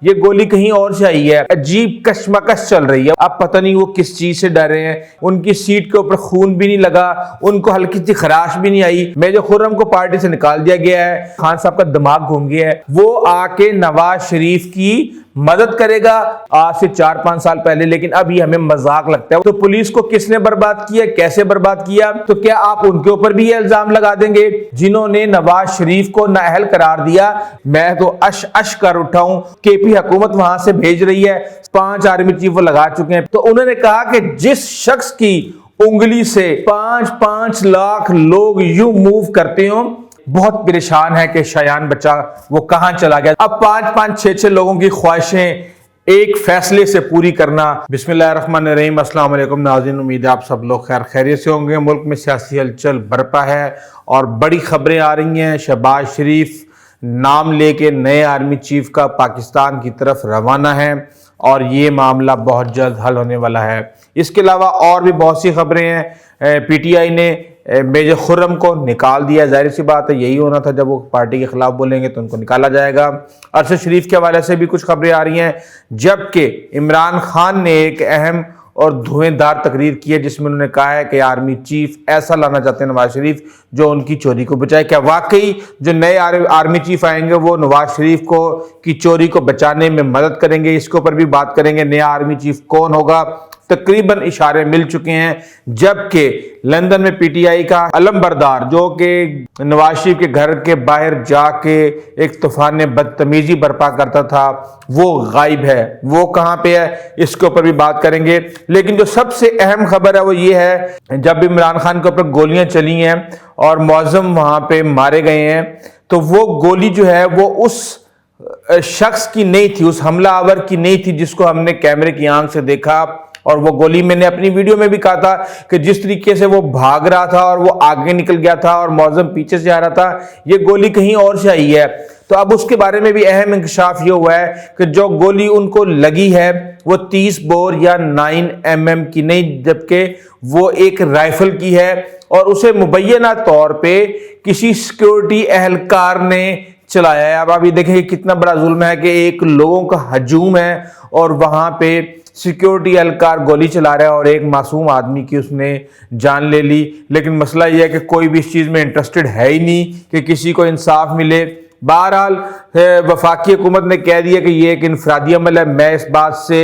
یہ گولی کہیں اور سے آئی ہے، عجیب کشمکش چل رہی ہے۔ اب پتہ نہیں وہ کس چیز سے ڈر رہے ہیں، ان کی سیٹ کے اوپر خون بھی نہیں لگا، ان کو ہلکی سی خراش بھی نہیں آئی۔ میجر خرم کو پارٹی سے نکال دیا گیا ہے، خان صاحب کا دماغ گھوم گیا ہے، وہ آ کے نواز شریف کی مدد کرے گا آج سے 4-5 سال پہلے، لیکن اب یہ ہمیں مذاق لگتا ہے۔ تو پولیس کو کس نے برباد کیا، کیسے برباد کیا؟ تو کیا آپ ان کے اوپر بھی یہ الزام لگا دیں گے جنہوں نے نواز شریف کو نااہل قرار دیا؟ میں تو اش کر اٹھا ہوں۔ کے پی حکومت وہاں سے بھیج رہی ہے، 5 آرمی چیف وہ لگا چکے ہیں، تو انہوں نے کہا کہ جس شخص کی انگلی سے 5-5 لاکھ لوگ یوں موو کرتے ہوں، بہت پریشان ہے کہ شایان بچہ وہ کہاں چلا گیا۔ اب 5-5 6-6 لوگوں کی خواہشیں ایک فیصلے سے پوری کرنا۔ بسم اللہ الرحمن الرحیم۔ السلام علیکم ناظرین، امید ہے آپ سب لوگ خیریت سے ہوں گے۔ ملک میں سیاسی ہلچل برپا ہے اور بڑی خبریں آ رہی ہیں۔ شہباز شریف نام لے کے نئے آرمی چیف کا پاکستان کی طرف روانہ ہے اور یہ معاملہ بہت جلد حل ہونے والا ہے۔ اس کے علاوہ اور بھی بہت سی خبریں ہیں۔ پی ٹی آئی نے میجر خرم کو نکال دیا، ظاہر سی بات ہے یہی ہونا تھا، جب وہ پارٹی کے خلاف بولیں گے تو ان کو نکالا جائے گا۔ ارشد شریف کے حوالے سے بھی کچھ خبریں آ رہی ہیں، جبکہ عمران خان نے ایک اہم اور دھویں دار تقریر کی ہے جس میں انہوں نے کہا ہے کہ آرمی چیف ایسا لانا چاہتے ہیں نواز شریف جو ان کی چوری کو بچائے۔ کیا واقعی جو نئے آرمی چیف آئیں گے وہ نواز شریف کی چوری کو بچانے میں مدد کریں گے؟ اس کے اوپر بھی بات کریں گے۔ نیا آرمی چیف کون ہوگا؟ تقریباً اشارے مل چکے ہیں، جبکہ لندن میں پی ٹی آئی کا علم بردار جو کہ نواز شریف کے گھر کے باہر جا کے ایک طوفان بدتمیزی برپا کرتا تھا وہ غائب ہے۔ وہ کہاں پہ ہے اس کے اوپر بھی بات کریں گے۔ لیکن جو سب سے اہم خبر ہے وہ یہ ہے، جب عمران خان کے اوپر گولیاں چلی ہیں اور معظم وہاں پہ مارے گئے ہیں، تو وہ گولی جو ہے وہ اس شخص کی نہیں تھی، اس حملہ آور کی نہیں تھی جس کو ہم نے کیمرے کی آنکھ سے دیکھا۔ اور وہ گولی میں نے اپنی ویڈیو میں بھی کہا تھا کہ جس طریقے سے وہ بھاگ رہا تھا اور وہ آگے نکل گیا تھا اور معظم پیچھے سے آ رہا تھا، یہ گولی کہیں اور سے آئی ہے۔ تو اب اس کے بارے میں بھی اہم انکشاف یہ ہوا ہے کہ جو گولی ان کو لگی ہے وہ 30 بور یا 9 mm کی نہیں، جبکہ وہ ایک رائفل کی ہے اور اسے مبینہ طور پہ کسی سیکیورٹی اہلکار نے چلایا ہے۔ اب آپ یہ دیکھیں کہ کتنا بڑا ظلم ہے کہ ایک لوگوں کا ہجوم ہے اور وہاں پہ سیکیورٹی اہلکار گولی چلا رہا ہے اور ایک معصوم آدمی کی اس نے جان لے لی۔ لیکن مسئلہ یہ ہے کہ کوئی بھی اس چیز میں انٹرسٹڈ ہے ہی نہیں کہ کسی کو انصاف ملے۔ بہرحال وفاقی حکومت نے کہہ دیا کہ یہ ایک انفرادی عمل ہے۔ میں اس بات سے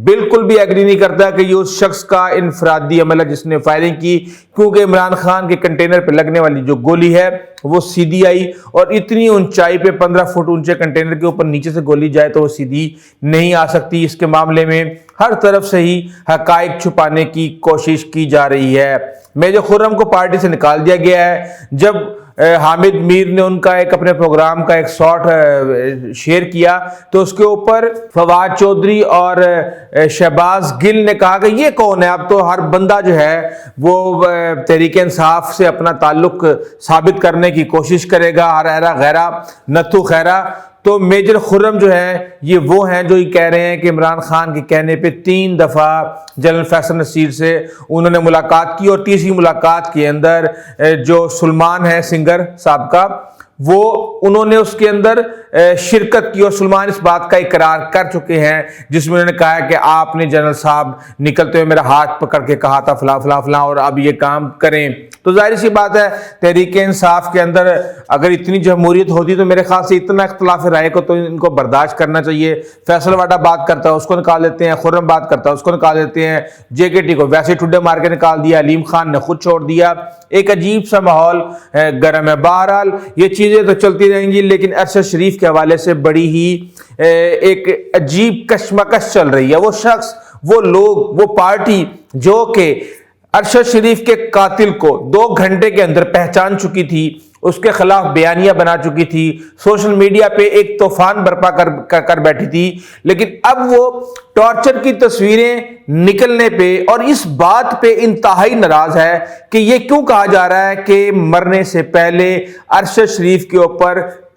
بالکل بھی ایگری نہیں کرتا کہ یہ اس شخص کا انفرادی عمل ہے جس نے فائرنگ کی، کیونکہ عمران خان کے کنٹینر پہ لگنے والی جو گولی ہے وہ سیدھی آئی اور اتنی اونچائی پہ 15 فٹ اونچے کنٹینر کے اوپر نیچے سے گولی جائے تو وہ سیدھی نہیں آ سکتی۔ اس کے معاملے میں ہر طرف سے ہی حقائق چھپانے کی کوشش کی جا رہی ہے۔ میجر خرم کو پارٹی سے نکال دیا گیا ہے۔ جب حامد میر نے ان کا ایک اپنے پروگرام کا ایک شارٹ شیئر کیا تو اس کے اوپر فواد چودھری اور شہباز گل نے کہا کہ یہ کون ہے؟ اب تو ہر بندہ جو ہے وہ تحریک انصاف سے اپنا تعلق ثابت کرنے کی کوشش کرے گا، ہر ایرا غیرہ نتھو خیرہ۔ تو میجر خرم جو ہیں یہ وہ ہیں جو یہ کہہ رہے ہیں کہ عمران خان کے کہنے پہ 3 دفعہ جنرل فیصل نصیر سے انہوں نے ملاقات کی اور تیسری ملاقات کے اندر جو سلمان ہے سنگر صاحب کا، وہ انہوں نے اس کے اندر شرکت کی اور سلمان اس بات کا اقرار کر چکے ہیں جس میں انہوں نے کہا ہے کہ آپ نے جنرل صاحب نکلتے ہوئے میرا ہاتھ پکڑ کے کہا تھا فلاں فلاں فلاں اور اب یہ کام کریں۔ تو ظاہر سی بات ہے تحریک انصاف کے اندر اگر اتنی جمہوریت ہوتی تو میرے خیال سے اتنا اختلاف رائے کو تو ان کو برداشت کرنا چاہیے۔ فیصل واڈا بات کرتا ہے اس کو نکال دیتے ہیں، خرم بات کرتا ہے اس کو نکال دیتے ہیں، جے کے ٹی کو ویسے ٹھڈے مار کے نکال دیا، علیم خان نے خود چھوڑ دیا۔ ایک عجیب سا ماحول گرم ہے۔ بہرحال یہ چیزیں تو چلتی رہیں گی، لیکن ارشد شریف کے حوالے سے بڑی ہی ایک عجیب کشمکش چل رہی ہے۔ وہ شخص، وہ لوگ، وہ پارٹی جو کہ ارشد شریف کے قاتل کو 2 گھنٹے کے اندر پہچان چکی تھی، اس کے خلاف بیانیہ بنا چکی تھی، سوشل میڈیا پہ ایک طوفان برپا کر بیٹھی تھی، لیکن اب وہ ٹارچر کی تصویریں نکلنے پہ اور اس بات پہ انتہائی ناراض ہے کہ یہ کیوں کہا جا رہا ہے کہ مرنے سے پہلے ارشد شریف کے اوپر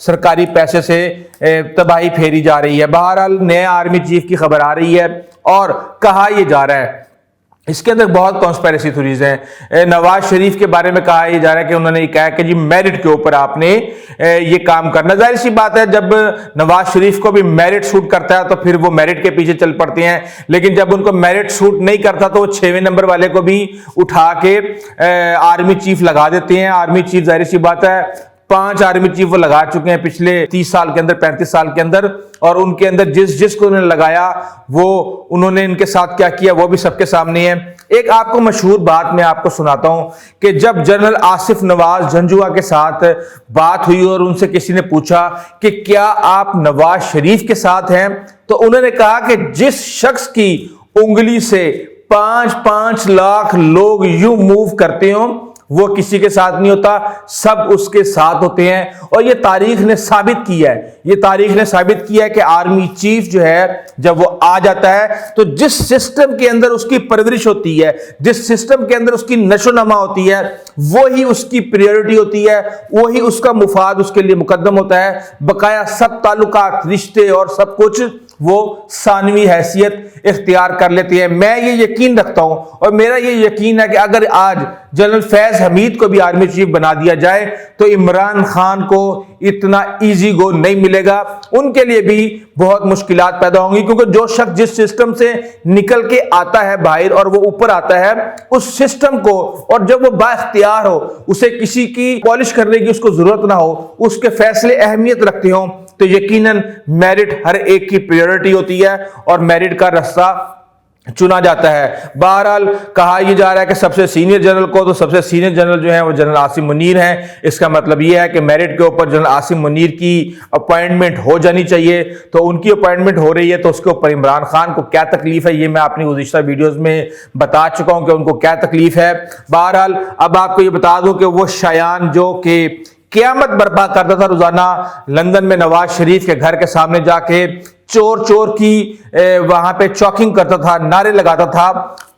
سرکاری پیسے سے تباہی پھیری جا رہی ہے۔ بہرحال نئے آرمی چیف کی خبر آ رہی ہے اور کہا یہ جا رہا ہے، اس کے اندر بہت کانسپیریسی تھیوریز ہیں۔ نواز شریف کے بارے میں کہا یہ جا رہا ہے کہ انہوں نے یہ کہا کہ جی میرٹ کے اوپر آپ نے یہ کام کرنا۔ ظاہر سی بات ہے جب نواز شریف کو بھی میرٹ سوٹ کرتا ہے تو پھر وہ میرٹ کے پیچھے چل پڑتے ہیں، لیکن جب ان کو میرٹ سوٹ نہیں کرتا تو وہ 6ویں نمبر والے کو بھی اٹھا کے آرمی چیف لگا دیتے ہیں۔ آرمی چیف ظاہر سی بات ہے 5 آرمی چیف وہ لگا چکے ہیں پچھلے 30 سال کے اندر، 35 سال کے اندر، اور ان کے اندر جس کو انہوں نے لگایا وہ انہوں نے ان کے ساتھ کیا کیا وہ بھی سب کے سامنے ہے۔ ایک آپ کو مشہور بات میں آپ کو سناتا ہوں کہ جب جنرل آصف نواز جھنجھوا کے ساتھ بات ہوئی اور ان سے کسی نے پوچھا کہ کیا آپ نواز شریف کے ساتھ ہیں، تو انہوں نے کہا کہ جس شخص کی انگلی سے 5 لاکھ لوگ یوں موو کرتے ہوں وہ کسی کے ساتھ نہیں ہوتا، سب اس کے ساتھ ہوتے ہیں۔ اور یہ تاریخ نے ثابت کیا ہے، یہ تاریخ نے ثابت کیا ہے کہ آرمی چیف جو ہے جب وہ آ جاتا ہے تو جس سسٹم کے اندر اس کی پرورش ہوتی ہے، جس سسٹم کے اندر اس کی نشو نما ہوتی ہے، وہی اس کی پریورٹی ہوتی ہے، وہی اس کا مفاد اس کے لیے مقدم ہوتا ہے۔ بقایا سب تعلقات، رشتے اور سب کچھ وہ ثانوی حیثیت اختیار کر لیتے ہیں۔ میں یہ یقین رکھتا ہوں اور میرا یہ یقین ہے کہ اگر آج جنرل فیض حمید کو بھی آرمی چیف بنا دیا جائے تو عمران خان کو اتنا ایزی گو نہیں ملے گا، ان کے لیے بھی بہت مشکلات پیدا ہوں گی، کیونکہ جو شخص جس سسٹم سے نکل کے آتا ہے باہر اور وہ اوپر آتا ہے اس سسٹم کو، اور جب وہ با اختیار ہو، اسے کسی کی پالش کرنے کی اس کو ضرورت نہ ہو، اس کے فیصلے اہمیت رکھتے ہوں، تو یقیناً میرٹ ہر ایک کی پریورٹی ہوتی ہے اور میرٹ کا راستہ چنا جاتا ہے۔ بہرحال کہا یہ جا رہا ہے کہ سب سے سینئر جنرل کو، تو سب سے سینئر جنرل جو ہیں وہ جنرل عاصم منیر ہیں۔ اس کا مطلب یہ ہے کہ میرٹ کے اوپر جنرل عاصم منیر کی اپوائنٹمنٹ ہو جانی چاہیے، تو ان کی اپوائنٹمنٹ ہو رہی ہے تو اس کے اوپر عمران خان کو کیا تکلیف ہے یہ میں اپنی گزشتہ ویڈیوز میں بتا چکا ہوں کہ ان کو کیا تکلیف ہے۔ بہرحال اب آپ کو یہ بتا دوں کہ وہ شایان جو کہ قیامت برپا کرتا تھا روزانہ لندن میں نواز شریف کے گھر کے سامنے جا کے چور کی وہاں پہ چوکنگ کرتا تھا، نعرے لگاتا تھا،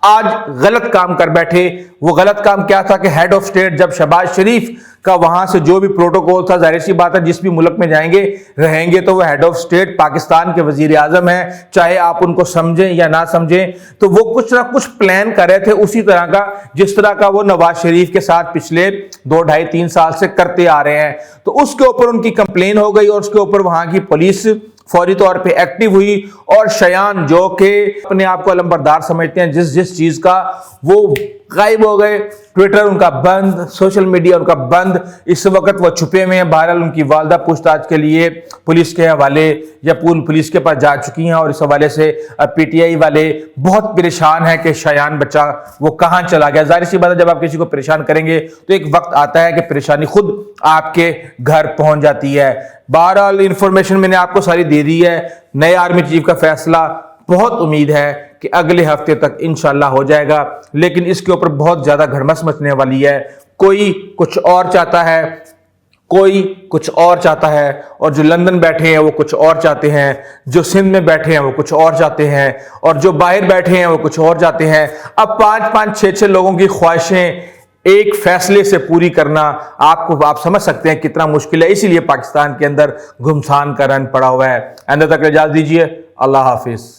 آج غلط کام کر بیٹھے۔ وہ غلط کام کیا تھا کہ ہیڈ آف سٹیٹ جب شہباز شریف کا وہاں سے جو بھی پروٹوکول تھا، ظاہر سی بات ہے جس بھی ملک میں جائیں گے رہیں گے تو وہ ہیڈ آف سٹیٹ پاکستان کے وزیر اعظم ہیں، چاہے آپ ان کو سمجھیں یا نہ سمجھیں، تو وہ کچھ نہ کچھ پلان کر رہے تھے اسی طرح کا جس طرح کا وہ نواز شریف کے ساتھ پچھلے 2 ڈھائی 3 سال سے کرتے آ رہے ہیں۔ تو اس کے اوپر ان کی کمپلین ہو گئی اور اس کے اوپر وہاں کی پولیس فوری طور پہ ایکٹیو ہوئی، اور شایان جو کہ اپنے آپ کو علمبردار سمجھتے ہیں جس چیز کا، وہ غائب ہو گئے۔ ٹویٹر ان کا بند، سوشل میڈیا ان کا بند، اس وقت وہ چھپے ہوئے ہیں۔ بہرحال ان کی والدہ پوچھ تاچھ کے لیے پولیس کے حوالے یا پولیس کے پاس جا چکی ہیں، اور اس حوالے سے پی ٹی آئی والے بہت پریشان ہیں کہ شایان بچہ وہ کہاں چلا گیا۔ ظاہر سی بات ہے جب آپ کسی کو پریشان کریں گے تو ایک وقت آتا ہے کہ پریشانی خود آپ کے گھر پہنچ جاتی ہے۔ بہرحال انفارمیشن میں نے آپ کو ساری دے دی ہے۔ نئے آرمی چیف کا فیصلہ بہت امید ہے کہ اگلے ہفتے تک انشاءاللہ ہو جائے گا، لیکن اس کے اوپر بہت زیادہ گھڑمس مچنے والی ہے۔ کوئی کچھ اور چاہتا ہے، کوئی کچھ اور چاہتا ہے، اور جو لندن بیٹھے ہیں وہ کچھ اور چاہتے ہیں، جو سندھ میں بیٹھے ہیں وہ کچھ اور چاہتے ہیں، اور جو باہر بیٹھے ہیں وہ کچھ اور چاہتے ہیں۔ اب 5 6 لوگوں کی خواہشیں ایک فیصلے سے پوری کرنا آپ سمجھ سکتے ہیں کتنا مشکل ہے۔ اسی لیے پاکستان کے اندر گھمسان کا رن پڑا ہوا ہے۔ آئندہ تک اجازت دیجیے، اللہ حافظ۔